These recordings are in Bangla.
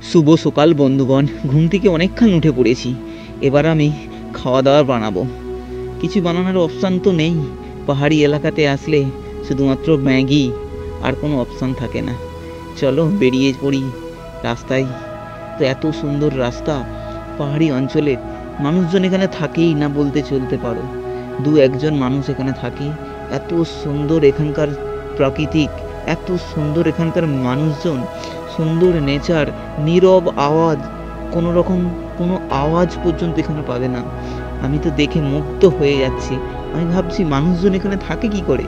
শুভ সকাল বন্ধুগণ, ঘুম থেকে অনেকক্ষণ উঠে পড়েছি। এবার আমি খাওয়া দাওয়া বানাবো। কিছু বানানোর অপশান তো নেই। পাহাড়ি এলাকাতে আসলে শুধুমাত্র ম্যাগি, আর কোনো অপশান থাকে না। চলো বেরিয়ে পড়ি রাস্তায়। তো এত সুন্দর রাস্তা, পাহাড়ি অঞ্চলে মানুষজন এখানে থাকেই না বলতে চলতে পারো। দু একজন মানুষ এখানে থাকে। এত সুন্দর এখানকার প্রাকৃতিক, এত সুন্দর এখানকার মানুষজন, সুন্দর নেচার, নীরব আওয়াজ, কোনো রকম কোনো আওয়াজ পর্যন্ত এখানে পাবে না। আমি তো দেখে মুগ্ধ হয়ে যাচ্ছি। আমি ভাবছি মানুষজন এখানে থাকে কি করে।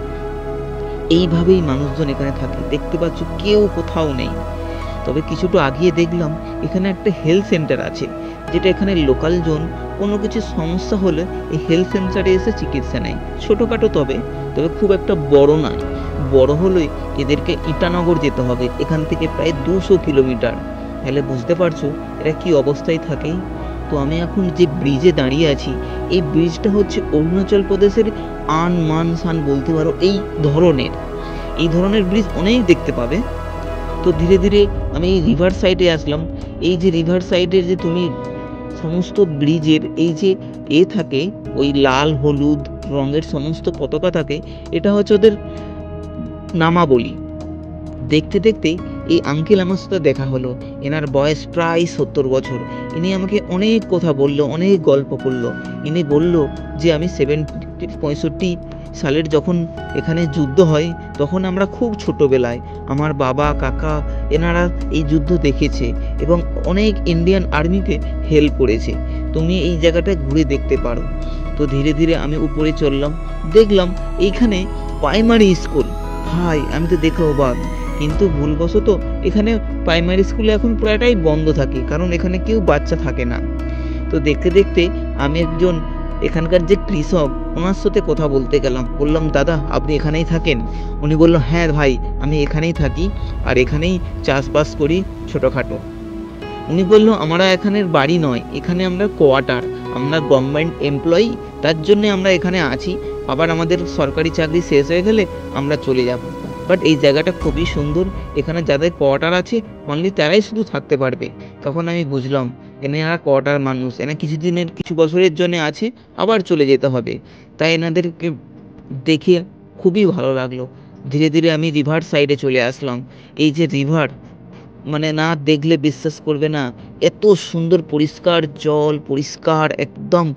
এইভাবেই মানুষজন এখানে থাকে। দেখতে পাচ্ছ কেউ কোথাও নেই। তবে কিছুটা আগিয়ে দেখলাম এখানে একটা হেলথ সেন্টার আছে, যেটা এখানে লোকাল জন কোনো কিছু সমস্যা হলে এই হেলথ সেন্টারে এসে চিকিৎসা নেয়। ছোটোখাটো তবে তবে খুব একটা বড় নয়। বড় হলেই এদেরকে ইটানগর যেতে হবে, এখান থেকে প্রায় 200 কিলোমিটার। তাহলে বুঝতে পারছো এরা কি অবস্থায় থাকে। তো আমি এখন যে ব্রিজে দাঁড়িয়ে আছি, এই ব্রিজটা হচ্ছে অরুণাচল প্রদেশের আনমানসান বলতে পারো এই ধরনের ব্রিজ অনেক দেখতে পাবে। তো ধীরে ধীরে আমি এই রিভার সাইডে আসলাম। এই যে রিভার সাইডের যে তুমি সমস্ত ব্রিজের এই যে থাকে, ওই লাল হলুদ রঙের সমস্ত পতাকা থাকে, এটা হচ্ছে ওদের নামাবলী। দেখতে দেখতে এই আঙ্কেল আমার সাথে দেখা হলো। এনার বয়স প্রায় 70 বছর। ইনি আমাকে অনেক কথা বললো, অনেক গল্প করলো। ইনি বলল যে আমি 65 সালের যখন এখানে যুদ্ধ হয়, তখন আমরা খুব ছোটোবেলায় আমার বাবা কাকা এনারা এই যুদ্ধ দেখেছে এবং অনেক ইন্ডিয়ান আর্মিকে হেল্প করেছে। তুমি এই জায়গাটা ঘুরে দেখতে পারো। তো ধীরে ধীরে আমি উপরে চললাম, দেখলাম এইখানে প্রাইমারি স্কুল। ভাই আমি তো দেখে অবাক, কিন্তু ভুলবশত এখানে প্রাইমারি স্কুলে এখন প্রায়টাই বন্ধ থাকে, কারণ এখানে কেউ বাচ্চা থাকে না। তো দেখতে দেখতে আমি একজন এখানকার যে কৃষক, ওনার সাথে কথা বলতে গেলাম। বললাম, দাদা আপনি এখানেই থাকেন? উনি বলল, হ্যাঁ ভাই আমি এখানেই থাকি, আর এখানেই চাষবাস করি ছোটোখাটো। উনি বললো, আমরা এখানের বাড়ি নয়, এখানে আমরা কোয়ার্টার, আমরা গভর্নমেন্ট এমপ্লয়ি, তার জন্য আমরা এখানে আছি। আবার আমাদের সরকারি চাকরি শেষ হয়ে গেলে আমরা চলে যাব। বাট এই জায়গাটা খুবই সুন্দর। এখানে যাদের কোয়ার্টার আছে অনলি তারাই শুধু থাকতে পারবে। তখন আমি বুঝলাম এনারা কোয়ার্টার মানুষ, এনা কিছু বছরের জন্য আছে, আবার চলে যেতে হবে। তাই এনাদেরকে দেখে খুবই ভালো লাগলো। ধীরে ধীরে আমি রিভার সাইডে চলে আসলাম। এই যে রিভার, মানে না দেখলে বিশ্বাস করবে না, এত সুন্দর পরিষ্কার জল, পরিষ্কার একদম।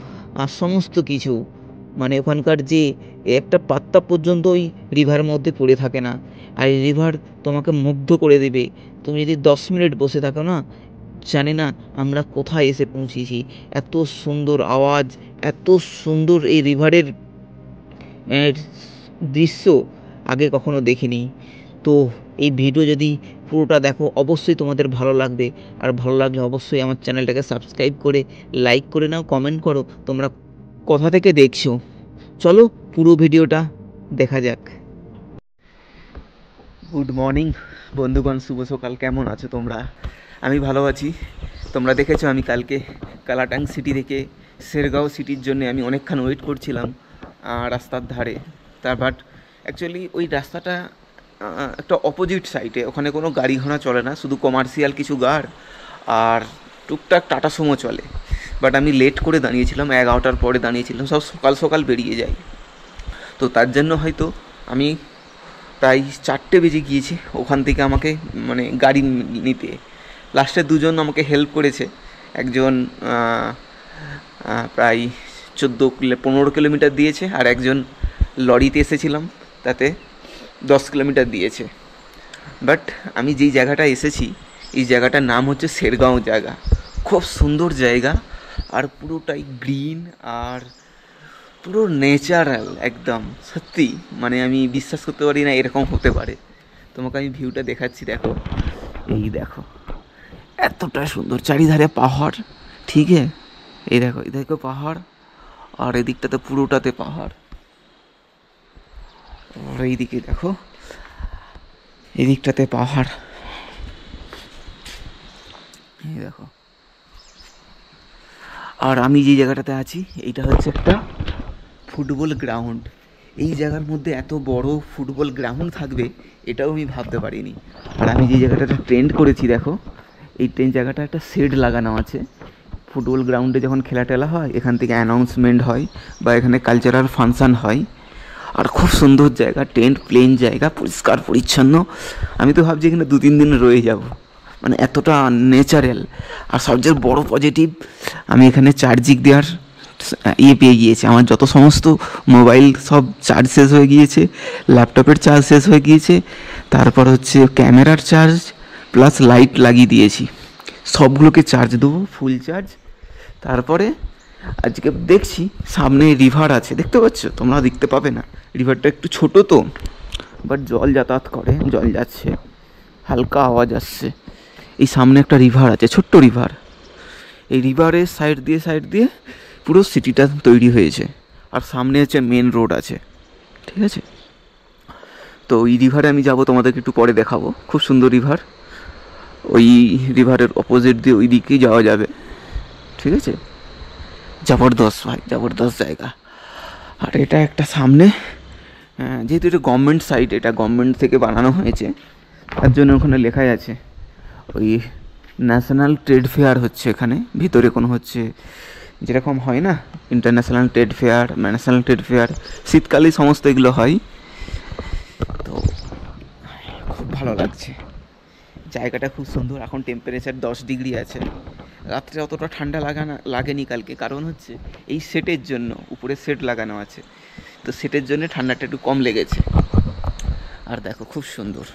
আর সমস্ত কিছু, মানে ওখানকার যে একটা পাত্তা পর্যন্ত ওই রিভারের মধ্যে পড়ে থাকে না। আর এই রিভার তোমাকে মুগ্ধ করে দেবে। তুমি যদি 10 মিনিট বসে থাকো না, জানি না আমরা কোথায় এসে পৌঁছেছি। এত সুন্দর আওয়াজ, এত সুন্দর এই রিভারের দৃশ্য আগে কখনো দেখিনি। তো এই ভিডিও যদি পুরোটা দেখো অবশ্যই তোমাদের ভালো লাগবে। আর ভালো লাগলে অবশ্যই আমার চ্যানেলটাকে সাবস্ক্রাইব করে লাইক করে নাও, কমেন্ট করো তোমরা কোথা থেকে দেখছো। চলো পুরো ভিডিওটা দেখা যাক। গুড মর্নিং বন্ধুগণ, শুভ সকাল। কেমন আছো তোমরা? আমি ভালো আছি। তোমরা দেখেছো আমি কালকে কালাটাং সিটি থেকে শেরগাঁও সিটির জন্য আমি অনেকক্ষণ ওয়েট করছিলাম রাস্তার ধারে। বাট অ্যাকচুয়ালি ওই রাস্তাটা একটা অপোজিট সাইডে, ওখানে কোনো গাড়ি ঘোড়া চলে না, শুধু কমার্শিয়াল কিছু গাড়ি আর টুকটাক টাটা সুমো চলে। বাট আমি লেট করে দাঁড়িয়েছিলাম, 11টার পরে দাঁড়িয়েছিলাম, সব সকাল সকাল বেরিয়ে যাই। তো তার জন্য হয়তো আমি প্রায় 4টে বেজে গিয়েছে ওখান থেকে আমাকে মানে গাড়ি নিতে। লাস্টে দুজন আমাকে হেল্প করেছে। একজন প্রায় 15 কিলোমিটার দিয়েছে, আর একজন লরিতে এসেছিলাম তাতে 10 কিলোমিটার দিয়েছে। বাট আমি যেই জায়গাটা এসেছি, এই জায়গাটার নাম হচ্ছে শেরগাঁও জায়গা। খুব সুন্দর জায়গা, আর পুরোটাই গ্রিন আর পুরো ন্যাচারাল একদম। সত্যি মানে আমি বিশ্বাস করতে পারি না এরকম হতে পারে। তোমাকে আমি ভিউটা দেখাচ্ছি, দেখো। এই দেখো এতটা সুন্দর, চারিধারে পাহাড়। ঠিক আছে, এই দেখো, এই দেখো পাহাড়, আর এদিকটাতে পুরোটাতে পাহাড়। আর এইদিকে দেখো, এদিকটাতে পাহাড়। এই দেখো। আর আমি যে জায়গাটাতে আছি, এইটা হচ্ছে একটা ফুটবল গ্রাউন্ড। এই জায়গার মধ্যে এত বড় ফুটবল গ্রাউন্ড থাকবে এটাও আমি ভাবতে পারিনি। আর আমি যে জায়গাটাতে ট্রেন্ড করেছি দেখো, এই ট্রেন জায়গাটা একটা শেড লাগানো আছে, ফুটবল গ্রাউন্ডে যখন খেলা টেলা হয় এখান থেকে অ্যানাউন্সমেন্ট হয় বা এখানে কালচারাল ফাংশান হয়। আর খুব সুন্দর জায়গা, টেন্ট প্লেন জায়গা, পরিষ্কার পরিচ্ছন্ন। আমি তো ভাবছি এখানে 2-3 দিন রয়ে যাব, মানে এতটা ন্যাচারাল। আর সবচেয়ে বড় পজিটিভ, আমি এখানে চার্জিং দেওয়ার পেয়ে গিয়েছি। আমার যত সমস্ত মোবাইল সব চার্জ শেষ হয়ে গিয়েছে, ল্যাপটপের চার্জ শেষ হয়ে গিয়েছে, তারপর হচ্ছে ক্যামেরার চার্জ প্লাস লাইট লাগিয়ে দিয়েছি, সবগুলোকে চার্জ দেবো ফুল চার্জ। তারপরে আজকে দেখছি সামনে রিভার আছে, দেখতে পাচ্ছ? তোমরা দেখতে পাবে না, রিভারটা একটু ছোট তো, বাট জল যাতায়াত করে, জল যাচ্ছে, হালকা আওয়াজ আসছে। এই সামনে একটা রিভার আছে, ছোট্ট রিভার। এই রিভারের সাইড দিয়ে পুরো সিটিটা তৈরি হয়েছে। আর সামনে হচ্ছে মেন রোড আছে, ঠিক আছে? তো ওই রিভারে আমি যাব, তোমাদেরকে একটু পরে দেখাবো। খুব সুন্দর রিভার, ওই রিভারের অপোজিট দিয়ে ওই দিকেই যাওয়া যাবে, ঠিক আছে? জবরদস্ত ভাই, জবরদস্ত জায়গা। আর এটা একটা সামনে, যেহেতু এটা গভর্নমেন্ট সাইট, এটা গভর্নমেন্ট থেকে বানানো হয়েছে, তার জন্য ওখানে লেখাই আছে ওই ন্যাশনাল ট্রেড ফেয়ার হচ্ছে এখানে। ভিতরে কোনো হচ্ছে যেরকম হয় না international trade fair, national trade fair, শীতকালেই সমস্ত এগুলো হয়। তো খুব ভালো লাগছে, জায়গাটা খুব সুন্দর। এখন টেম্পারেচার 10 ডিগ্রি আছে। রাত্রে অতটা ঠান্ডা লাগেনি কালকে, কারণ হচ্ছে এই সেটের জন্য, উপরে সেট লাগানো আছে, তো সেটের জন্য ঠান্ডাটা একটু কম লেগেছে। আর দেখো খুব সুন্দর।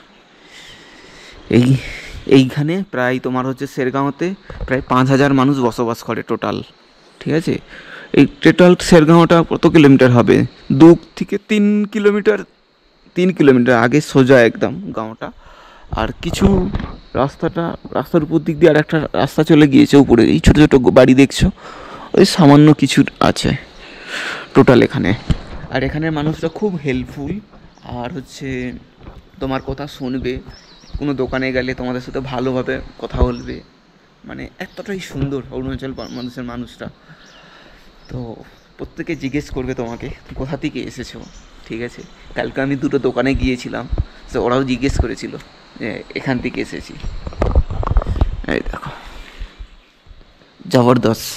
এইখানে প্রায় তোমার হচ্ছে শেরগাঁওতে প্রায় 5000 মানুষ বসবাস করে টোটাল, ঠিক আছে? এই টোটাল শেরগাঁওটা কত কিলোমিটার হবে? 2 থেকে 3 কিলোমিটার, 3 কিলোমিটার আগে সোজা একদম গাঁওটা। আর কিছু রাস্তার উপর দিক দিয়ে আর একটা রাস্তা চলে গিয়েছে উপরে, এই ছোটো ছোটো বাড়ি দেখছো, ওই সামান্য কিছু আছে টোটাল এখানে। আর এখানের মানুষরা খুব হেল্পফুল, আর হচ্ছে তোমার কথা শুনবে, কোনো দোকানে গেলে তোমাদের সাথে ভালোভাবে কথা বলবে, মানে এতটাই সুন্দর অরুণাচল প্রদেশের মানুষরা। তো প্রত্যেকে জিজ্ঞেস করবে তোমাকে কোথা থেকে এসেছো, ঠিক আছে? কালকে আমি 2টো দোকানে গিয়েছিলাম, তো ওরাও জিজ্ঞেস করেছিল যে এখান থেকে এসেছি। এই দেখো জবরদস্ত,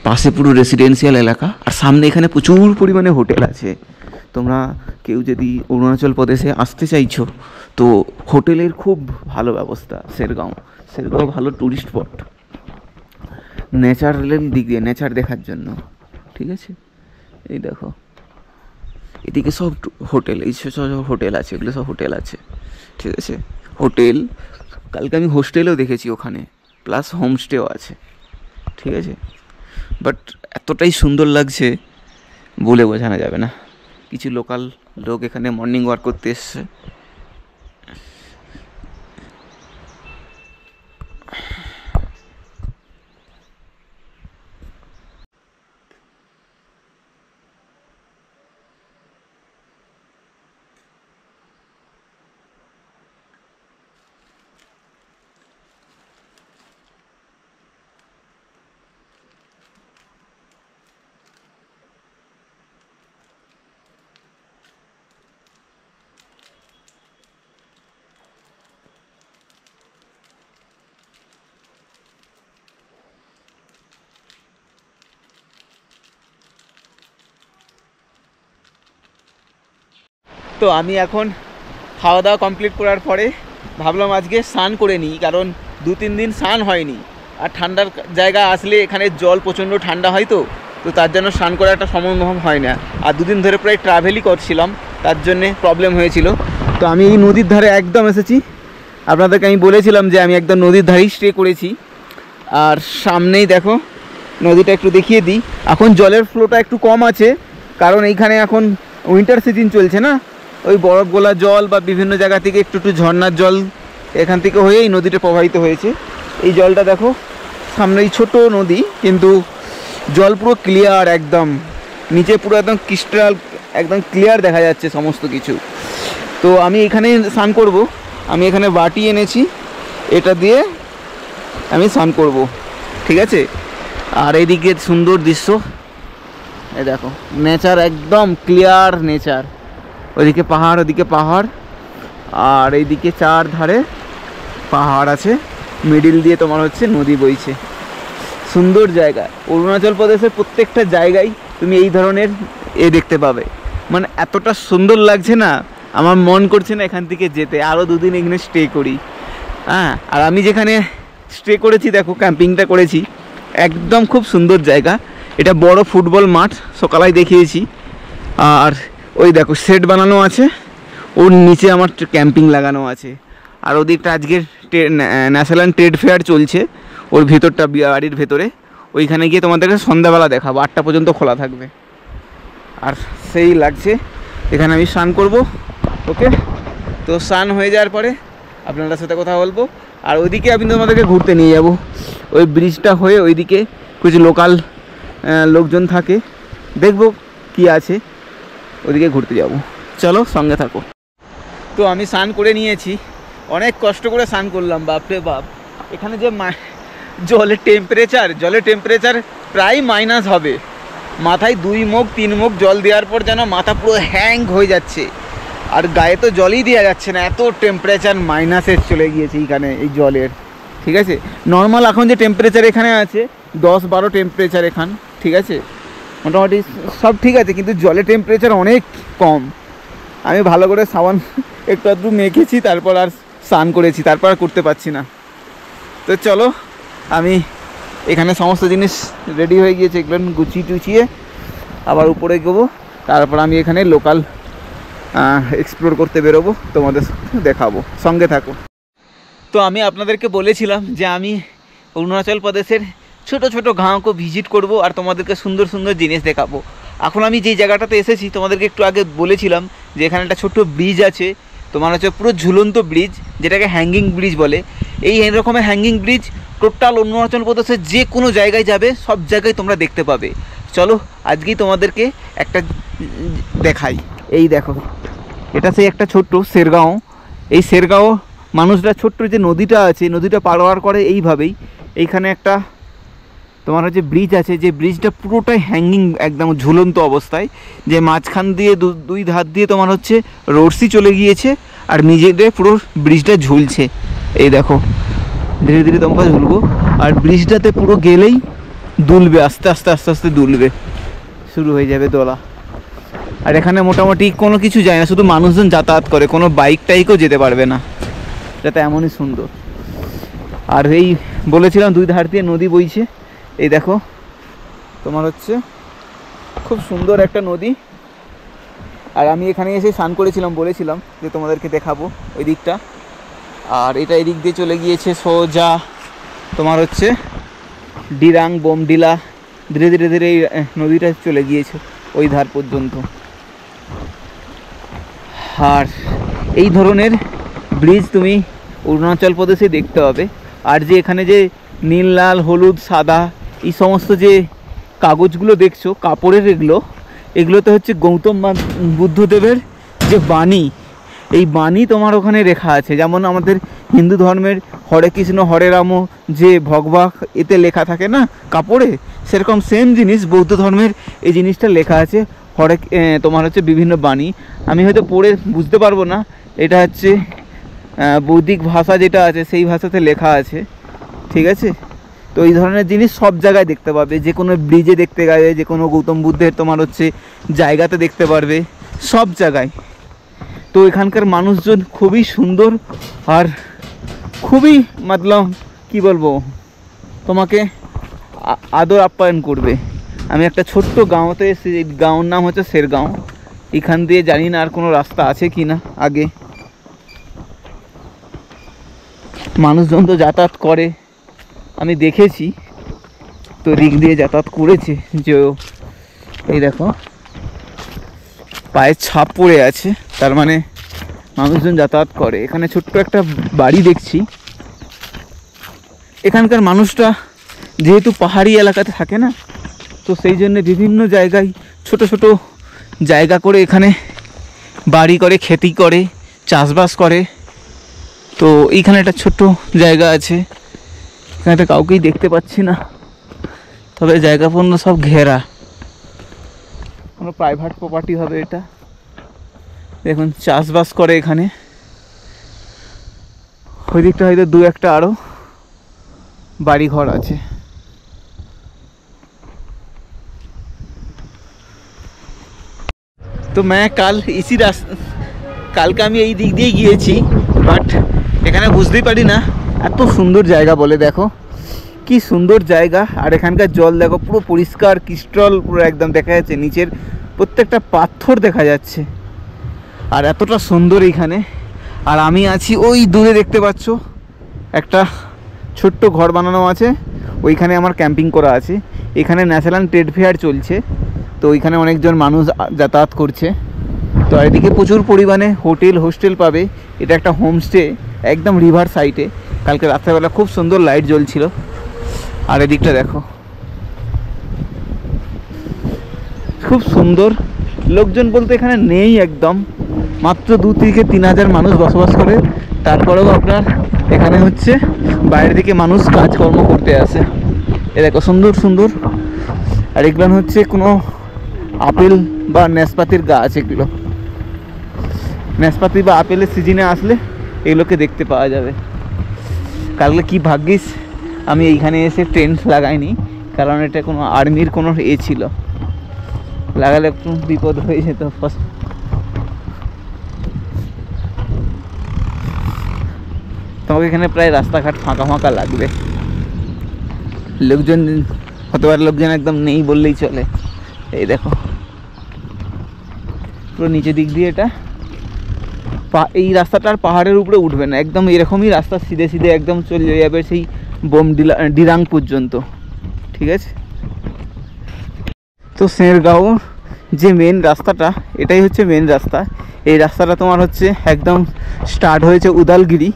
পাশে পুরো রেসিডেন্সিয়াল এলাকা, আর সামনে এখানে প্রচুর পরিমাণে হোটেল আছে। তোমরা কেউ যদি অরুণাচল প্রদেশে আসতে চাইছো, তো হোটেলের খুব ভালো ব্যবস্থা। শেরগাঁও ভালো ট্যুরিস্ট স্পট, ন্যাচারাল দিক দিয়ে, নেচার দেখার জন্য, ঠিক আছে? এই দেখো এদিকে সব হোটেল, এই সব হোটেল আছে, এগুলো সব হোটেল আছে, ঠিক আছে? হোটেল, কালকে আমি হোস্টেলেও দেখেছি ওখানে, প্লাস হোমস্টেও আছে, ঠিক আছে? বাট এতটাই সুন্দর লাগছে বলে বোঝানো যাবে না। কিছু লোকাল লোক এখানে মর্নিং ওয়াক করতে এসছে। তো আমি এখন খাওয়া দাওয়া কমপ্লিট করার পরে ভাবলাম আজকে স্নান করে নিই, কারণ 2-3 দিন স্নান হয়নি। আর ঠান্ডার জায়গা আসলে এখানে জল প্রচণ্ড ঠান্ডা হয়, তো তার জন্য স্নান করা একটা সম্ভব হয় না। আর 2 দিন ধরে প্রায় ট্রাভেলই করছিলাম, তার জন্যে প্রবলেম হয়েছিল। তো আমি এই নদীর ধারে একদম এসেছি, আপনাদেরকে আমি বলেছিলাম যে আমি একদম নদীর ধারেই স্টে করেছি। আর সামনেই দেখো নদীটা, একটু দেখিয়ে দিই। এখন জলের ফ্লোটা একটু কম আছে, কারণ এইখানে এখন উইন্টার সিজন চলছে না, ওই বরফ গোলা জল বা বিভিন্ন জায়গা থেকে একটু ঝর্নার জল এখান থেকে হয়ে এই নদীটা প্রবাহিত হয়েছে। এই জলটা দেখো সামনে, এই ছোটো নদী, কিন্তু জল পুরো ক্লিয়ার, একদম নিচে পুরো একদম ক্রিস্টাল, একদম ক্লিয়ার দেখা যাচ্ছে সমস্ত কিছু। তো আমি এখানে স্নান করব, আমি এখানে বাটি এনেছি, এটা দিয়ে আমি স্নান করব, ঠিক আছে? আর এইদিকে সুন্দর দৃশ্য, এই দেখো নেচার, একদম ক্লিয়ার নেচার। ওইদিকে পাহাড়, ওদিকে পাহাড়, আর এইদিকে 4 ধারে পাহাড় আছে, মিডিল দিয়ে তোমার হচ্ছে নদী বইছে। সুন্দর জায়গা। অরুণাচল প্রদেশের প্রত্যেকটা জায়গায় তুমি এই ধরনের দেখতে পাবে। মানে এতটা সুন্দর লাগছে না, আমার মন করছে না এখান থেকে যেতে, আরও 2 দিন এখানে স্টে করি। হ্যাঁ, আর আমি যেখানে স্টে করেছি দেখো, ক্যাম্পিংটা করেছি, একদম খুব সুন্দর জায়গা। এটা বড় ফুটবল মাঠ, সকালেই দেখিয়েছি। আর ওই দেখো শেড বানানো আছে, ওর নিচে আমার ক্যাম্পিং লাগানো আছে। আর ওদিকটা আজকের ন্যাশনাল ট্রেড ফেয়ার চলছে, ওর ভেতরটা, বাড়ির ভেতরে। ওইখানে গিয়ে তোমাদেরকে সন্ধ্যাবেলা দেখাবো, 8টা পর্যন্ত খোলা থাকবে। আর সেই লাগছে, এখানে আমি স্নান করব। ওকে, তো স্নান হয়ে যাওয়ার পরে আপনাদের সাথে কথা বলবো। আর ওইদিকে আমি তোমাদেরকে ঘুরতে নিয়ে যাব। ওই ব্রিজটা হয়ে ওইদিকে কিছু লোকাল লোকজন থাকে, দেখবো কি আছে, ওইদিকে ঘুরতে যাব। চলো সঙ্গে থাকো। তো আমি স্নান করে নিয়েছি, অনেক কষ্ট করে স্নান করলাম, বাপরে বাপ। এখানে যে জলের টেম্পারেচার প্রায় মাইনাস হবে। মাথায় 2 মুখ 3 মুখ জল দেওয়ার পর যেন মাথা পুরো হ্যাং হয়ে যাচ্ছে, আর গায়ে তো জলই দেওয়া যাচ্ছে না, এত টেম্পারেচার মাইনাসে চলে গিয়েছে এইখানে এই জলের। ঠিক আছে, নর্মাল এখন যে টেম্পারেচার এখানে আছে 10-12 টেম্পারেচার এখান, ঠিক আছে, মোটামুটি সব ঠিক আছে, কিন্তু জলের টেম্পারেচার অনেক কম। আমি ভালো করে সাবান একটু মেখেছি, তারপর আর স্নান করেছি, তারপর আর করতে পারছি না। তো চলো, আমি এখানে সমস্ত জিনিস রেডি হয়ে গিয়েছে, এগুলো গুছিয়ে টুচিয়ে আবার উপরে গেবো। তারপর আমি এখানে লোকাল এক্সপ্লোর করতে বেরোবো, তোমাদের দেখাবো, সঙ্গে থাকো। তো আমি আপনাদেরকে বলেছিলাম যে আমি অরুণাচল প্রদেশের ছোট ছোট গাঁওকে ভিজিট করব আর তোমাদেরকে সুন্দর সুন্দর জিনিস দেখাবো। এখন আমি যেই জায়গাটাতে এসেছি তোমাদেরকে একটু আগে বলেছিলাম যে এখানে একটা ছোট্ট ব্রিজ আছে, তোমার হচ্ছে পুরো ঝুলন্ত ব্রিজ, যেটাকে হ্যাঙ্গিং ব্রিজ বলে। এই রকমের হ্যাঙ্গিং ব্রিজ টোটাল অরুণাচল প্রদেশের যে কোনো জায়গায় যাবে সব জায়গায় তোমরা দেখতে পাবে। চলো আজকেই তোমাদেরকে একটা দেখাই। এই দেখো, এটা সেই একটা ছোট্ট শেরগাঁও। এই শেরগাঁও মানুষরা ছোট্ট যে নদীটা আছে, নদীটা পারাপার করে এইভাবেই। এইখানে একটা তোমার হচ্ছে ব্রিজ আছে, যে ব্রিজটা পুরোটাই হ্যাঙ্গিং, একদম ঝুলন্ত অবস্থায়, যে মাঝখান দিয়ে 2 ধার দিয়ে তোমার হচ্ছে রশি চলে গিয়েছে, আর নিজেদের পুরো ব্রিজটা ঝুলছে। এই দেখো, ধীরে ধীরে তোমরা ঝুলবো, আর ব্রিজটাতে পুরো গেলেই দুলবে, আস্তে আস্তে আস্তে আস্তে দুলবে, শুরু হয়ে যাবে দোলা। আর এখানে মোটামুটি কোনো কিছু যায় না, শুধু মানুষজন যাতায়াত করে, কোনো বাইক টাইকও যেতে পারবে না, এটা এমনই সুন্দর। আর এই বলেছিলাম 2 ধার দিয়ে নদী বইছে, এই দেখো তোমার হচ্ছে খুব সুন্দর একটা নদী। আর আমি এখানে এসে স্নান করেছিলাম, বলেছিলাম যে তোমাদেরকে দেখাবো ওই দিকটা। আর এটা এদিক দিয়ে চলে গিয়েছে সোজা তোমার হচ্ছে ডিরাং, বোমডিলা, ধীরে ধীরে ধীরে এই নদীটা চলে গিয়েছে ওই ধার পর্যন্ত। আর এই ধরনের ব্রিজ তুমি অরুণাচল প্রদেশে দেখতে হবে। আর যে এখানে যে নীল, লাল, হলুদ, সাদা এই সমস্ত যে কাগজগুলো দেখছো কাপড়ের, এগুলোতে হচ্ছে গৌতম বুদ্ধদেবের যে বাণী, এই বাণী তোমার ওখানে লেখা আছে। যেমন আমাদের হিন্দু ধর্মের হরে কৃষ্ণ হরে রাম যে ভগবাক এতে লেখা থাকে না কাপড়ে, সেরকম সেম জিনিস বৌদ্ধ ধর্মের এই জিনিসটা লেখা আছে তোমার হচ্ছে বিভিন্ন বাণী। আমি হয়তো পড়ে বুঝতে পারবো না, এটা হচ্ছে বৈদিক ভাষা যেটা আছে সেই ভাষাতে লেখা আছে, ঠিক আছে। তো এই ধরনের জিনিস সব জায়গায় দেখতে পাবে, যে কোনো ব্রিজে দেখতে পাবে, যে কোনো গৌতম বুদ্ধের তোমার হচ্ছে জায়গাতে দেখতে পারবে, সব জায়গায়। তো এখানকার মানুষজন খুবই সুন্দর আর খুবই মতলব কি বলবো, তোমাকে আদর আপ্যায়ন করবে। আমি একটা ছোট্ট গাঁওতে এসেছি, এই গাঁওর নাম হচ্ছে শেরগাঁও। এখান দিয়ে জানি না আর কোনো রাস্তা আছে কি না, আগে মানুষজন তো যাতায়াত করে, আমি দেখেছি, তো দিক দিয়ে যাতায়াত করেছে। যে এই দেখো পায়ের ছাপ পড়ে আছে, তার মানে মানুষজন যাতায়াত করে। এখানে ছোট্ট একটা বাড়ি দেখছি। এখানকার মানুষরা যেহেতু পাহাড়ি এলাকাতে থাকে না, তো সেই জন্য বিভিন্ন জায়গায় ছোট ছোট জায়গা করে এখানে বাড়ি করে, খেতি করে, চাষবাস করে। তো এইখানে একটা ছোট্ট জায়গা আছে, এখানে কাউকেই দেখতে পাচ্ছি না, তবে জায়গা পূর্ণ সব ঘেরা, কোনো প্রাইভেট প্রপার্টি হবে এটা। দেখুন চাষবাস করে এখানে, ওই দিকটা হয়তো 2-1টা আরও বাড়ি ঘর আছে। তো কালকে আমি এই দিক দিয়ে গিয়েছি, বাট এখানে বুঝতেই পারি না এত সুন্দর জায়গা বলে। দেখো কি সুন্দর জায়গা, আর এখানকার জল দেখো পুরো পরিষ্কার ক্রিস্টাল, পুরো একদম দেখা যাচ্ছে নিচের প্রত্যেকটা পাথর দেখা যাচ্ছে, আর এতটা সুন্দর এইখানে। আর আমি আছি ওই দূরে দেখতে পাচ্ছ একটা ছোট্ট ঘর বানানো আছে, ওইখানে আমার ক্যাম্পিং করা আছে। এখানে ন্যাশনাল ট্রেড ফেয়ার চলছে, তো ওইখানে অনেকজন মানুষ যাতায়াত করছে। তো এদিকে প্রচুর পরিমাণে হোস্টেল পাবে। এটা একটা হোমস্টে একদম রিভার সাইডে। কালকে রাত্রেবেলা খুব সুন্দর লাইট জ্বলছিল। আর এদিকটা দেখো খুব সুন্দর। লোকজন বলতে এখানে নেই একদম, মাত্র 2 থেকে 3 হাজার মানুষ বসবাস করে। তারপরেও আপনার এখানে হচ্ছে বাইরে থেকে মানুষ কাজকর্ম করতে আসে। এ দেখো সুন্দর সুন্দর। আর এগুলো হচ্ছে কোনো আপেল বা নাশপাতির গাছ। এগুলো নাশপাতি বা আপেলের সিজনে আসলে এগুলোকে দেখতে পাওয়া যাবে। কালকে কি ভাগ্যিস আমি এইখানে এসে টেন্ট লাগাইনি, কারণ এটা কোনো আর্মির কোনো ছিল, লাগালে একটু বিপদ হয়ে যেত। ফার্স্ট তোমাকে এখানে প্রায় রাস্তাঘাট ফাঁকা ফাঁকা লাগবে, লোকজন হতে পারে লোকজন একদম নেই বললেই চলে। এই দেখো পুরো নিচের দিক দিয়ে এটা এই রাস্তাটার পাহাড়ের উপরে উঠবে না, একদম এরকমই রাস্তা সিধে সিধে একদম চলে যাবে সেই ডিরাং পর্যন্ত, ঠিক আছে। তো শেরগাঁও যে মেন রাস্তাটা, এটাই হচ্ছে মেন রাস্তা। এই রাস্তাটা তোমার হচ্ছে একদম স্টার্ট হয়েছে উদালগিরি,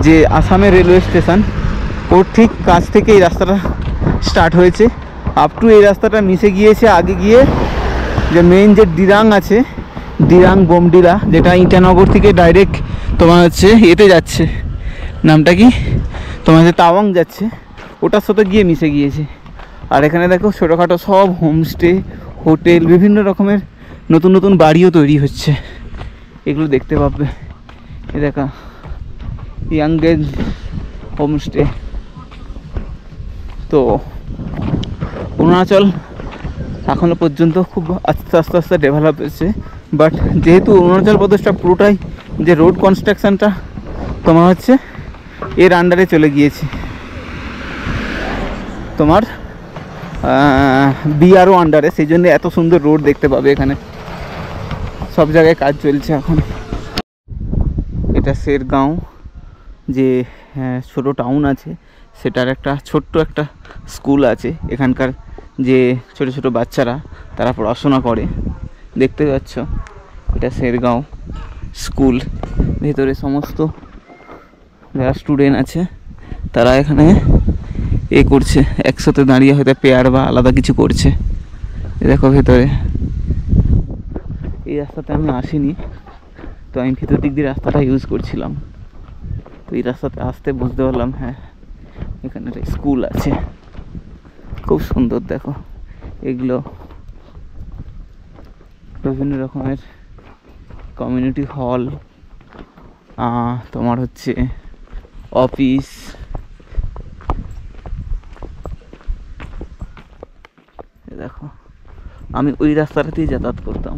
যে আসামের রেলওয়ে স্টেশন, ওর ঠিক কাছ থেকে এই রাস্তাটা স্টার্ট হয়েছে। আপ টু এই রাস্তাটা মিশে গিয়েছে আগে গিয়ে যে মেন যে ডিরাং আছে, ডিরাং বোমডিলা, যেটা ইটানগর থেকে ডাইরেক্ট তোমার হচ্ছে এতে যাচ্ছে, নামটা কি তোমার হচ্ছে তাওয়াং যাচ্ছে, ওটার সাথে গিয়ে মিশে গিয়েছে। আর এখানে দেখো ছোটোখাটো সব হোমস্টে, হোটেল, বিভিন্ন রকমের নতুন নতুন বাড়িও তৈরি হচ্ছে, এগুলো দেখতে পাবে। এ দেখা ইয়াংগেজ হোমস্টে। তো অরুণাচল এখনও পর্যন্ত খুব আস্তে আস্তে ডেভেলপ হচ্ছে, বাট যেহেতু অরুণাচল প্রদেশটা পুরোটাই যে রোড কনস্ট্রাকশানটা তোমার হচ্ছে এর আন্ডারে চলে গিয়েছে, তোমার বিআরও আন্ডারে, সেই জন্য এত সুন্দর রোড দেখতে পাবে এখানে। সব জায়গায় কাজ চলছে এখন। এটা শেরগাঁও যে ছোটো টাউন আছে, সেটার একটা ছোট্ট একটা স্কুল আছে। এখানকার যে ছোট ছোট বাচ্চারা তারা পড়াশোনা করে, দেখতে পাচ্ছ এটা শেরগাঁও স্কুল। ভেতরে সমস্ত যারা স্টুডেন্ট আছে তারা এখানে করছে, একসাথে দাঁড়িয়ে হয়তো পেয়ার বা আলাদা কিছু করছে। দেখো ভেতরে এই রাস্তাতে আমি আসিনি, তো আমি ভিতর দিক দিয়ে রাস্তাটা ইউজ করছিলাম। তো এই রাস্তাতে আসতে বুঝতে পারলাম হ্যাঁ এখানে একটা স্কুল আছে, খুব সুন্দর। দেখো এগুলো বিভিন্ন রকমের কমিউনিটি হল, তোমার হচ্ছে অফিস। দেখো আমি ওই রাস্তাটাতেই যাতায়াত করতাম।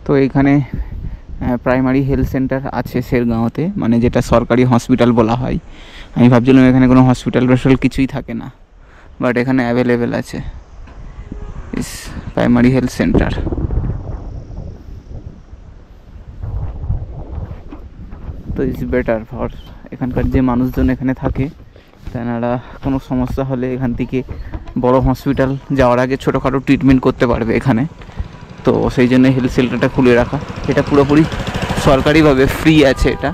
তো এইখানে প্রাইমারি হেলথ সেন্টার আছে শেরগাঁওতে, মানে যেটা সরকারি হসপিটাল বলা হয়। আমি ভাবছিলাম এখানে কোনো হসপিটাল কিছুই থাকে না, বাট এখানে অ্যাভেলেবেল আছে প্রাইমারি হেলথ সেন্টার। তো ইটস বেটার ফর এখানকার যে মানুষজন এখানে থাকে, তেনারা কোনো সমস্যা হলে এখান থেকে বড় হসপিটাল যাওয়ার আগে ছোটোখাটো ট্রিটমেন্ট করতে পারবে এখানে। তো সেই জন্য হেলথ সেন্টারটা খুলে রাখা, এটা পুরোপুরি সরকারিভাবে ফ্রি আছে এটা।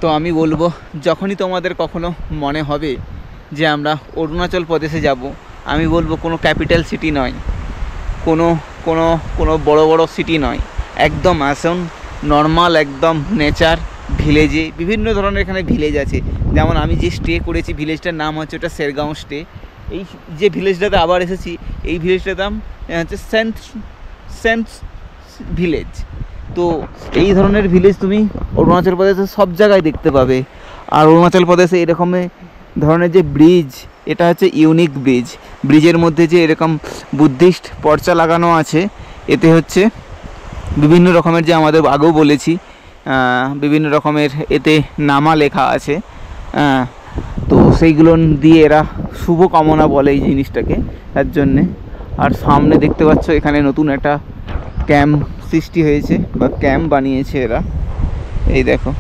তো আমি বলবো যখনই তোমাদের কখনো মনে হবে যে আমরা অরুণাচল প্রদেশে যাব, আমি বলবো কোনো ক্যাপিটাল সিটি নয়, কোনো কোনো কোনো বড় বড় সিটি নয়, একদম আসুন নর্মাল একদম নেচার ভিলেজে। বিভিন্ন ধরনের এখানে ভিলেজ আছে, যেমন আমি যে স্টে করেছি ভিলেজটার নাম হচ্ছে ওটা শেরগাঁও স্টে। এই যে ভিলেজটাতে আবার এসেছি, এই ভিলেজটার নাম হচ্ছে সেন্ট ভিলেজ। তো এই ধরনের ভিলেজ তুমি অরুণাচল প্রদেশে সব জায়গায় দেখতে পাবে। আর অরুণাচল প্রদেশে এরকম ধরনের যে ব্রিজ, এটা হচ্ছে ইউনিক ব্রিজ। ব্রিজের মধ্যে যে এরকম বুদ্ধিস্ট পর্চা লাগানো আছে, এতে হচ্ছে বিভিন্ন রকমের, যে আমাদের আগেও বলেছি, বিভিন্ন রকমের এতে নামা লেখা আছে। তো সেইগুলো দিয়ে এরা শুভ কামনা বলে এই জিনিসটাকে, তার জন্যে। আর সামনে দেখতে পাচ্ছ এখানে নতুন একটা ক্যাম্প সৃষ্টি হয়েছে বা ক্যাম্প বানিয়েছে এরা। এই দেখো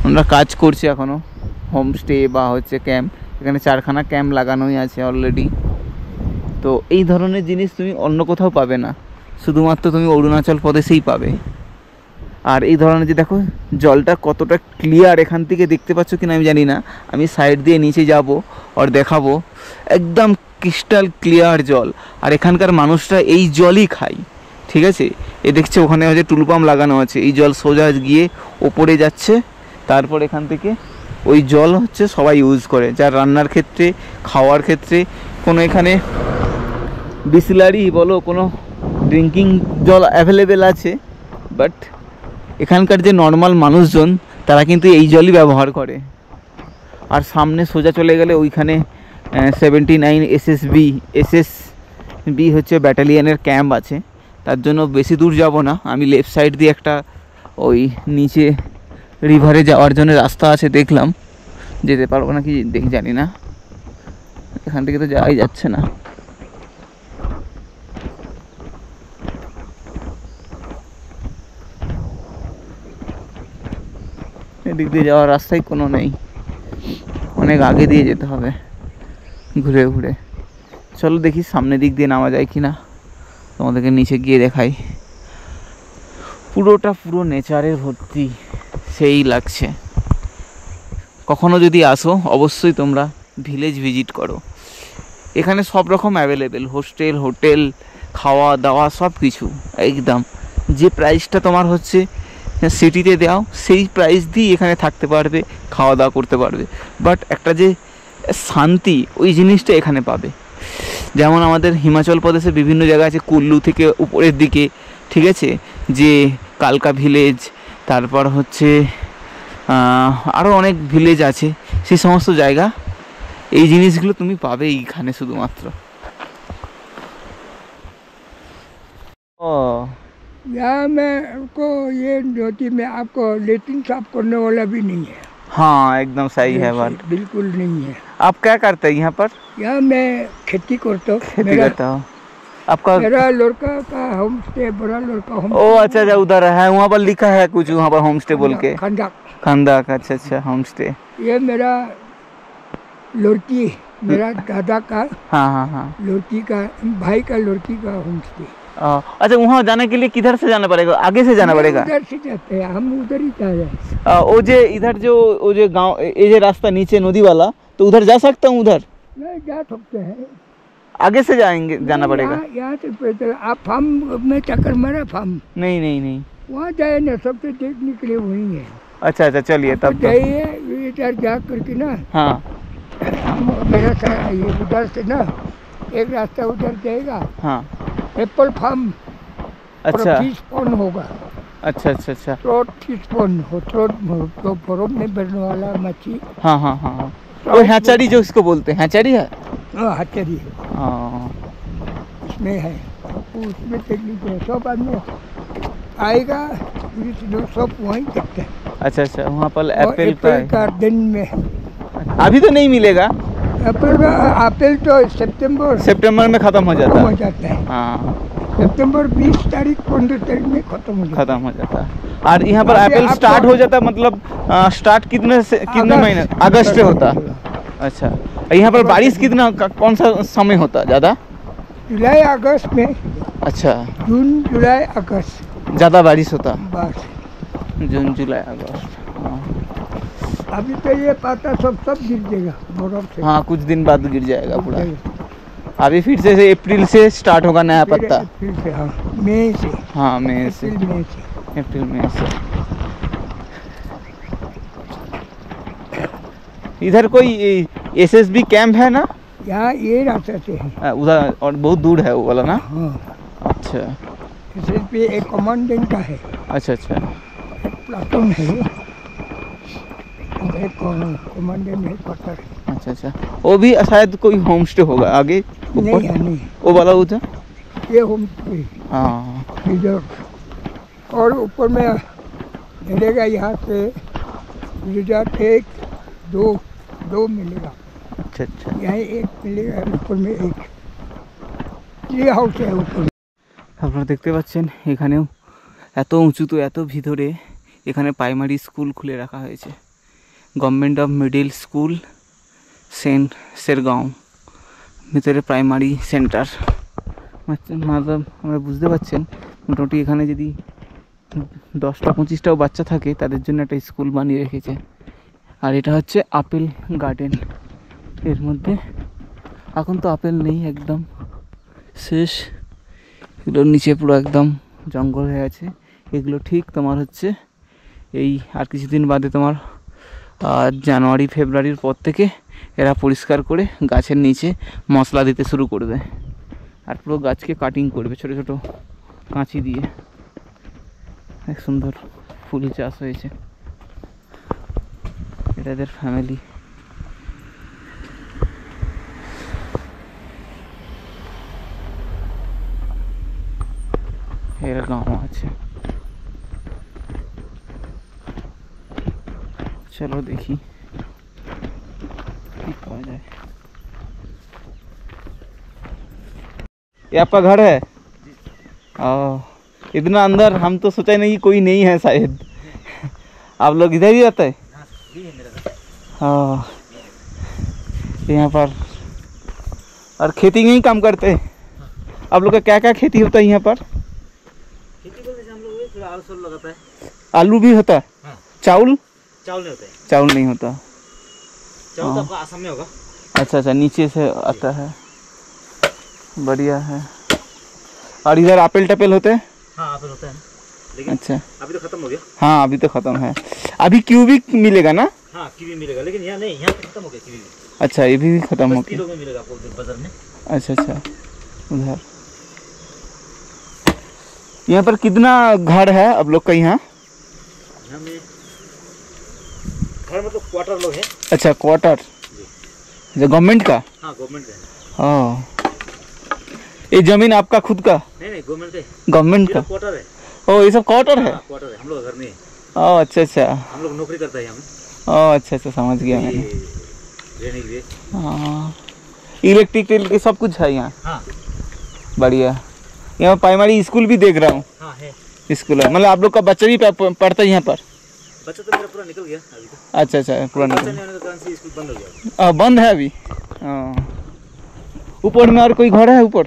আমরা কাজ করছি এখনও, হোমস্টে বা হচ্ছে ক্যাম্প, এখানে 4খানা ক্যাম্প লাগানোই আছে অলরেডি। তো এই ধরনের জিনিস তুমি অন্য কোথাও পাবে না, শুধুমাত্র তুমি অরুণাচল প্রদেশেই পাবে। আর এই ধরনের যে দেখো জলটা কতটা ক্লিয়ার, এখান থেকে দেখতে পাচ্ছ কিনা আমি জানি না, আমি সাইড দিয়ে নিচে যাব আর দেখাবো, একদম ক্রিস্টাল ক্লিয়ার জল। আর এখানকার মানুষরা এই জলই খায়, ঠিক আছে। এ দেখছে ওখানে হচ্ছে টুলু পাম্প লাগানো আছে, এই জল সোজা গিয়ে ওপরে যাচ্ছে, তারপর এখান থেকে ওই জল হচ্ছে সবাই ইউজ করে, যার রান্নার ক্ষেত্রে, খাওয়ার ক্ষেত্রে। কোনো এখানে বিসলারি বলো, কোনো ড্রিঙ্কিং জল অ্যাভেলেবেল আছে, বাট এখানকার যে নর্মাল মানুষজন তারা কিন্তু এই জলই ব্যবহার করে। আর সামনে সোজা চলে গেলে ওইখানে 79 এসএসবি হচ্ছে ব্যাটালিয়নের ক্যাম্প আছে। তার জন্য বেশি দূর যাব না, আমি লেফট সাইড দিয়ে একটা ওই নিচে রিভারে যাওয়ার জন্য রাস্তা আছে, দেখলাম, যেতে পারবো নাকি জানি না, এখান থেকে তো যাওয়াই যাচ্ছে না। এদিক দিয়ে যাওয়ার রাস্তাই কোনো নেই, অনেক আগে দিয়ে যেতে হবে ঘুরে ঘুরে। চলো দেখি সামনের দিক দিয়ে নামা যায় কি না, তোমাদেরকে নিচে গিয়ে দেখাই। পুরোটা পুরো নেচারে ভর্তি, সেই লাগছে। কখনো যদি আসো অবশ্যই তোমরা ভিলেজ ভিজিট করো, এখানে সব রকম অ্যাভেলেবেল, হোস্টেল, হোটেল, খাওয়া দাওয়া সব কিছু একদম। যে প্রাইসটা তোমার হচ্ছে সিটিতে দাও, সেই প্রাইস দিয়ে এখানে থাকতে পারবে, খাওয়া দাওয়া করতে পারবে। বাট একটা যে শান্তি, ওই জিনিসটা এখানে পাবে। যেমন আমাদের হিমাচল প্রদেশে বিভিন্ন জায়গা আছে, কুল্লু থেকে উপরের দিকে, ঠিক আছে, যে কালকা ভিলেজ, তারপর হচ্ছে আরও অনেক ভিলেজ আছে, সেই সমস্ত জায়গা এই জিনিসগুলো তুমি পাবে এইখানে শুধুমাত্র। ও यहाँ में को ये ज्योति में आपको लेटिन साफ करने वाला भी नहीं है। हाँ एकदम सही है बात, बिल्कुल नहीं है। आप क्या करते हैं यहाँ पर? यहाँ मैं खेती करता हूँ। खेती करता हूँ। आपका मेरा लड़का का होम स्टे, बड़ा लड़का होम। ओ अच्छा अच्छा, उधर है, वहाँ पर लिखा है कुछ, वहाँ पर होम स्टे बोल के, खंदाक। अच्छा अच्छा, होम स्टे। ये मेरा लड़की, मेरा दादा का, हाँ हाँ हाँ, लड़की का भाई का लड़की का होम स्टे। अच्छा, वहाँ जाने के लिए किधर से जाना पड़ेगा? आगे से जाना पड़ेगा? उधर से जाते हैं हम, उधर ही जा रहे हैं। वो जे इधर जो वो जो गांव, ये जो रास्ता नीचे नदी वाला, तो उधर जा सकता हूँ? उधर नहीं जा सकते हैं, आगे से जाएंगे, जाना पड़ेगा? यहाँ से पैदल। आप फार्म में चक्कर मारा? फार्म नहीं नहीं नहीं, वहाँ जाए ना, सबसे देखने के लिए वही है। अच्छा अच्छा, चलिए तब तो। जाइए इधर जा करके ना, हाँ मेरा ये उधर से ना एक रास्ता उधर जाएगा, हाँ, एप्पल फार्म, अच्छा फिश पॉन्ड होगा। अच्छा अच्छा अच्छा, ट्रोट फिश पॉन्ड हो, ट्रोट तो बर्फ में बढ़ने वाला मच्छी। हाँ हाँ हाँ, वो हैचरी जो इसको बोलते हैं, हैचरी है? हाँ हचरी है, हाँ इसमें है, उसमें देख लीजिए, सब आदमी आएगा, सब वहीं देखते हैं। अच्छा अच्छा, वहाँ पर एप्पल एप्पल गार्डन में अभी तो नहीं मिलेगा, एप्पल तो सितंबर में खत्म हो जाता है। है। हाँ, सितंबर 20 तारीख 15 तारीख में खत्म हो जाता है। और यहाँ पर एप्पल स्टार्ट हो जाता है, मतलब स्टार्ट कितने महीने? अगस्त से होता है। अच्छा, यहाँ पर बारिश कितना कौन सा समय होता है ज़्यादा? जुलाई अगस्त में, अच्छा, जून जुलाई अगस्त ज़्यादा बारिश होता? बस। जून जुलाई अगस्त। हाँ अभी तो ये पत्ता सब गिर जाएगा बर्फ से। हाँ, कुछ दिन बाद गिर जाएगा गिर पूरा। जाएगा। अभी फिर से अप्रैल से स्टार्ट होगा नया फिर पत्ता। अप्रैल से, हाँ मई से, हाँ, मई से, अप्रैल मई से। इधर कोई एसएसबी कैंप है ना? यहाँ ये रास्ते से है। उधर और बहुत दूर है वो वाला ना? हाँ, अच्छा पे एक कमांडेंट का है, अच्छा अच्छा। एक प्लाटून है और एक कमांडेंट है क्वार्टर है। अच्छा अच्छा, वो भी शायद कोई होम स्टे होगा आगे नहीं ऊपर? है, नहीं वो वाला उधर? ये होम स्टे हाँ रिजर्व। और ऊपर में मिलेगा यहाँ से रिजर्व एक दो मिलेगा। अच्छा अच्छा। यहाँ एक मिलेगा, ऊपर में एक ट्री हाउस है ऊपर। আপনারা দেখতে পাচ্ছেন এখানেও এত উঁচু তো এত ভিতরে এখানে প্রাইমারি স্কুল খুলে রাখা হয়েছে। গভর্নমেন্ট অফ মিডিল স্কুল সেন্ট শেরগাঁও ভিতরে প্রাইমারি সেন্টার। मतलब আমরা বুঝতে পারছেন মোটামুটি এখানে যদি 10টা 25টাও বাচ্চা থাকে তাদের জন্য একটা স্কুল বানিয়ে রেখেছে। আর এটা হচ্ছে আপেল গার্ডেন। এর মধ্যে এখন তো আপেল নেই, একদম শেষ। এগুলোর নিচে পুরো একদম জঙ্গল হয়ে আছে। এগুলো ঠিক তোমার হচ্ছে এই আর কিছুদিন বাদে তোমার জানুয়ারি ফেব্রুয়ারির পর থেকে এরা পরিষ্কার করে গাছের নিচে মশলা দিতে শুরু করবে আর পুরো গাছকে কাটিং করবে ছোটো ছোটো কাঁচি দিয়ে। এক সুন্দর ফুল চাষ হয়েছে। এটা এদের ফ্যামিলি। এর গাঁও আছে। चलो देखी पाया जाए। ये आपका घर है? इतना अंदर हम तो सोचा नहीं कि कोई नहीं है शायद। आप लोग इधर ही रहते हैं? हाँ, यहाँ पर और खेती में ही काम करते हैं। आप लोग का क्या क्या खेती होता है यहाँ पर? खेती बोलते हम लोग थोड़ा आलू लगाता है। आलू भी होता है? हाँ। चावल? चावल नहीं होता है। चावल नहीं होता। चावल तो आपका आसाम में होगा। अच्छा अच्छा, नीचे से आता है। बढ़िया है। और इधर एप्पल टपेल होते हैं? हाँ एप्पल होता है, लेकिन अच्छा, अभी तो खत्म हो गया। हाँ अभी तो ख़त्म है। अभी कीवी मिलेगा ना? हाँ कीवी मिलेगा, लेकिन यहाँ नहीं, यहाँ पे खत्म हो गया कीवी। अच्छा, ये भी ख़त्म हो 10 गया। किलो में मिलेगा आपको उधर बाजार में। अच्छा अच्छा, उधर। यहाँ पर कितना घर है आप लोग का यहाँ? यहाँ में घर मतलब क्वार्टर लोग है। अच्छा, क्वार्टर गवर्नमेंट का? हाँ गवर्नमेंट का है। हाँ, ये जमीन आपका खुद का? नहीं गवर्नमेंट का। गवर्नमेंट का? क्वार्टर है। ओ, ये सब क्वार्टर है? हाँ, क्वार्टर है, हम लोग घर नहीं है। ओह अच्छा अच्छा। हम लोग नौकरी करते हैं यहाँ में। ओह अच्छा अच्छा, समझ गया मैंने। रहने के लिए। हाँ, इलेक्ट्रिक सब कुछ है यहाँ। हाँ बढ़िया। यहाँ प्राइमरी स्कूल भी देख रहा हूँ। हाँ है स्कूल है, मतलब आप लोग का बच्चा भी पढ़ता है यहाँ पर? बच्चा तो मेरा पूरा निकल गया अभी तो। अच्छा अच्छा, पूरा बच्चा निकल नहीं होने के कारण से स्कूल बंद हो गया। बंद है अभी? हाँ। ऊपर में और कोई घर है ऊपर?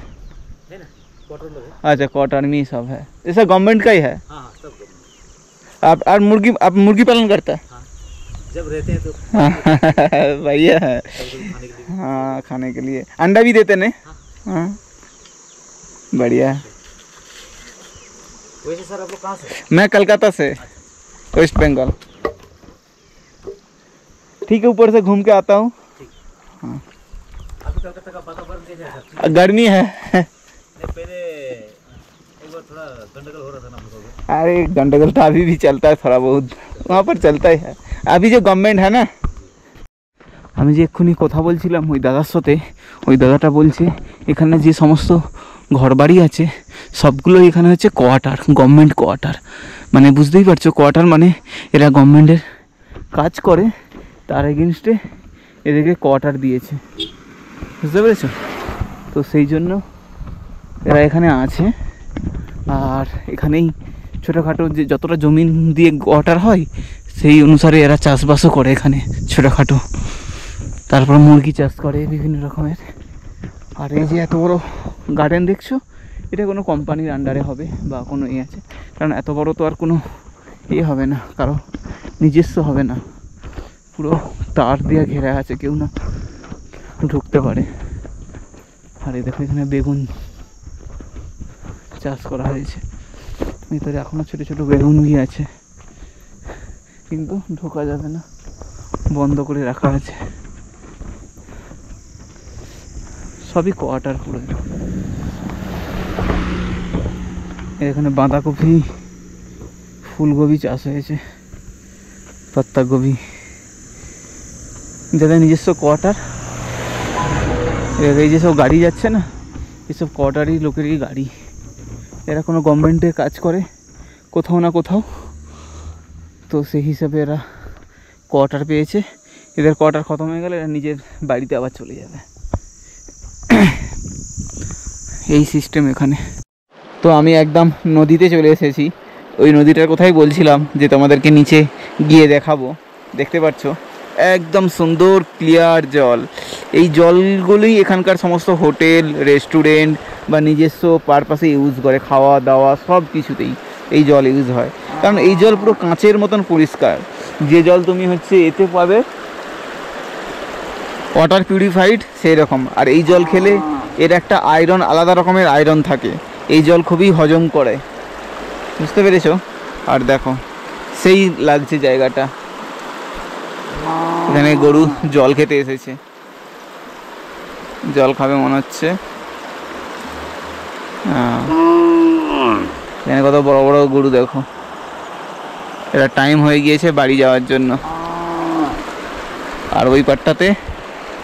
है ना, क्वार्टर लोग है। अच्छा, क्वार्टर में सब है, जैसे गवर्नमेंट का ही है? हाँ हाँ सब गवर्नमेंट। आप मुर्गी पालन करता है? हाँ जब रहते हैं तो भैया है। खाने के लिए। हाँ, खाने के लिए अंडा भी देते नहीं? हाँ बढ़िया है। वैसे सर आप लोग कहाँ से? मैं कलकत्ता से, वेस्ट बंगाल। ठीक है, ऊपर से घूम के आता हूँ। हाँ, अभी कलकत्ता का वातावरण कैसा है सर? गर्मी है। पहले एक बार थोड़ा गंडगोल हो रहा था ना हम लोगों को। अरे गंडगोल तो अभी भी चलता है, थोड़ा बहुत वहाँ पर चलता ही है। अभी जो गवर्नमेंट है ना, আমি যে এক্ষুনি কথা বলছিলাম ওই দাদার সাথে, ওই দাদাটা বলছে এখানে যে সমস্ত ঘরবাড়ি আছে সবগুলো এখানে হচ্ছে কোয়ার্টার, গভর্নমেন্ট কোয়ার্টার। মানে বুঝতেই পারছো, কোয়ার্টার মানে এরা গভর্নমেন্টের কাজ করে, তার এগেনস্টে এদেরকে কোয়ার্টার দিয়েছে, বুঝতে পেরেছো? তো সেই জন্য এরা এখানে আছে। আর এখানেই ছোটোখাটো যে যতটা জমিন দিয়ে কোয়ার্টার হয় সেই অনুসারে এরা চাষবাসও করে এখানে ছোটোখাটো। তারপর মুরগি চাষ করে বিভিন্ন রকমের। আর এই যে এত বড় গার্ডেন দেখছো, এটা কোনো কোম্পানির আন্ডারে হবে বা কোনো আছে, কারণ এত বড় তো আর কোনো হবে না, কারো নিজস্ব হবে না, পুরো তার দিয়ে ঘেরা আছে, কেউ না ঢুকতে পারে। আর এই দেখো এখানে বেগুন চাষ করা হয়েছে, ভিতরে এখনো ছোট ছোট বেগুন আছে, কিন্তু ঢোকা যাবে না, বন্ধ করে রাখা আছে। সবই কোয়ার্টার পুরো। এখানে বাঁধাকপি, ফুলকপি চাষ হয়েছে, পাত্তাকপি, যাদের নিজস্ব কোয়ার্টার। এই যেসব গাড়ি যাচ্ছে না, এসব কোয়ার্টারই লোকেরই গাড়ি। এরা কোনো গভর্নমেন্টে কাজ করে কোথাও না কোথাও, তো সেই হিসাবে এরা কোয়ার্টার পেয়েছে। এদের কোয়ার্টার খতম হয়ে গেলে এরা নিজের বাড়িতে আবার চলে যাবে, এই সিস্টেম এখানে। তো আমি একদম নদীতে চলে এসেছি, ওই নদীটার কথাই বলছিলাম যে তোমাদেরকে নিচে গিয়ে দেখাবো। দেখতে পাচ্ছ একদম সুন্দর ক্লিয়ার জল। এই জলগুলোই এখানকার সমস্ত হোটেল, রেস্টুরেন্ট বা নিজস্ব পারপাসে ইউজ করে, খাওয়া দাওয়া সব কিছুতেই এই জল ইউজ হয়। কারণ এই জল পুরো কাঁচের মতন পরিষ্কার। যে জল তুমি এতে পাবে ওয়াটার পিউরিফাইড সেই রকম। আর এই জল খেলে এর একটা আয়রন, আলাদা রকমের আয়রন থাকে, এই জল খুবই হজম করে, বুঝতে পেরেছো? আর দেখো সেই লাগছে জায়গাটা, এখানে গরু জল খেতে এসেছে, জল খাবে মনে হচ্ছে। এখানে কত বড় বড় গরু দেখো, এটা টাইম হয়ে গিয়েছে বাড়ি যাওয়ার জন্য। আর ওই পাটটাতে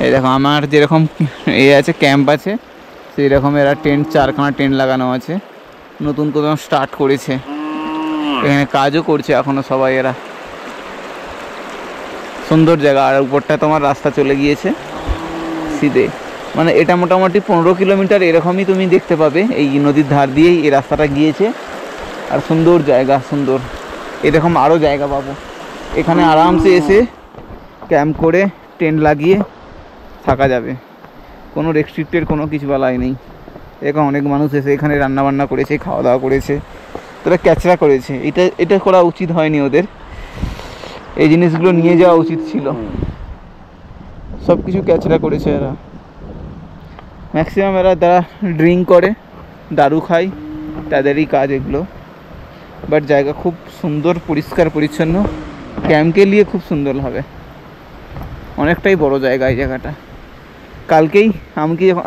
এই দেখো আমার যেরকম আছে ক্যাম্প আছে, সেই রকম এরা টেন্ট, 4খানা টেন্ট লাগানো আছে, নতুন করে স্টার্ট করেছে, এখানে কাজও করছে এখনো সবাই এরা। সুন্দর জায়গা। আর উপরটা তোমার রাস্তা চলে গিয়েছে সিধে, মানে এটা মোটামুটি 15 কিলোমিটার এরকমই তুমি দেখতে পাবে, এই নদীর ধার দিয়েই এই রাস্তাটা গিয়েছে। আর সুন্দর জায়গা, সুন্দর। এরকম আরও জায়গা পাবো, এখানে আরামসে এসে ক্যাম্প করে টেন্ট লাগিয়ে থাকা যাবে, কোনো রেস্ট্রিক্টেড কোনো কিছু বলাই নেই। এরকম অনেক মানুষ এসে এখানে রান্নাবান্না করেছে, খাওয়া দাওয়া করেছে, তারা ক্যাচরা করেছে। এটা করা উচিত হয়নি ওদের, এই জিনিসগুলো নিয়ে যাওয়া উচিত ছিল। সব কিছু ক্যাচরা করেছে এরা, ম্যাক্সিমাম এরা যারা ড্রিঙ্ক করে, দারু খায়, তাদেরই কাজ এগুলো। বাট জায়গা খুব সুন্দর, পরিষ্কার পরিচ্ছন্ন, ক্যাম্পকে নিয়ে খুব সুন্দর হবে, অনেকটাই বড় জায়গা এই জায়গাটা। কালকেই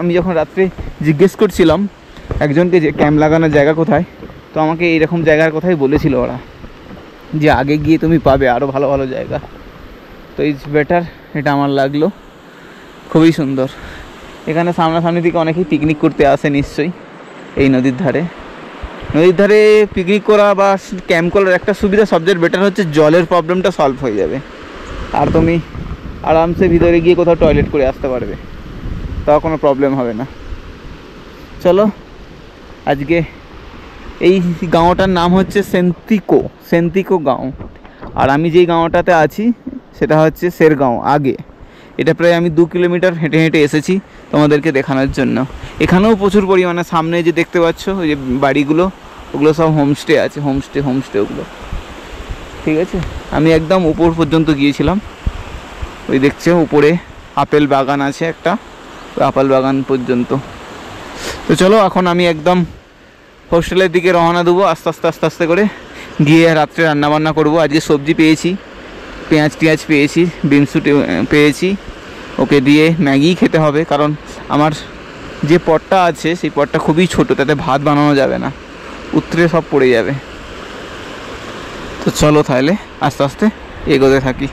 আমি যখন রাত্রে জিজ্ঞেস করছিলাম একজনকে যে ক্যাম্প লাগানোর জায়গা কোথায়, তো আমাকে এইরকম জায়গার কথাই বলেছিল ওরা, যে আগে গিয়ে তুমি পাবে আরও ভালো ভালো জায়গা। তো ইটস বেটার, এটা আমার লাগলো, খুবই সুন্দর। এখানে সামনাসামনি থেকে অনেকেই পিকনিক করতে আসে নিশ্চয়ই এই নদীর ধারে। নদীর ধারে পিকনিক করা বা ক্যাম্প করার একটা সুবিধা, সবচেয়ে বেটার হচ্ছে জলের প্রবলেমটা সলভ হয়ে যাবে, আর তুমি আরামসে ভিতরে গিয়ে কোথাও টয়লেট করে আসতে পারবে, তাও কোনো প্রবলেম হবে না। চলো, আজকে এই গাঁওটার নাম হচ্ছে সেন্তিকো গাঁও। আর আমি যেই গাঁওটাতে আছি সেটা হচ্ছে শেরগাঁও আগে। এটা প্রায় আমি 2 কিলোমিটার হেঁটে হেঁটে এসেছি তোমাদেরকে দেখানোর জন্য। এখানেও প্রচুর পরিমাণে, সামনে যে দেখতে পাচ্ছ ওই যে বাড়িগুলো, ওগুলো সব হোমস্টে আছে, হোমস্টে ওগুলো, ঠিক আছে। আমি একদম উপর পর্যন্ত গিয়েছিলাম, ওই দেখছো উপরে আপেল বাগান আছে একটা, আপেল বাগান পর্যন্ত। তো চলো এখন আমি একদম হোস্টেলের দিকে রওনা দেবো আস্তে আস্তে করে, গিয়ে রাত্রে রান্নাবান্না করবো। আজকে সবজি পেয়েছি, পেঁয়াজ পেয়েছি, বিনস পেয়েছি, ওকে দিয়ে ম্যাগি খেতে হবে, কারণ আমার যে পটটা আছে সেই পটটা খুবই ছোট, তাতে ভাত বানানো যাবে না, উতরে সব পড়ে যাবে। তো চলো তাহলে আস্তে আস্তে এগোতে থাকি।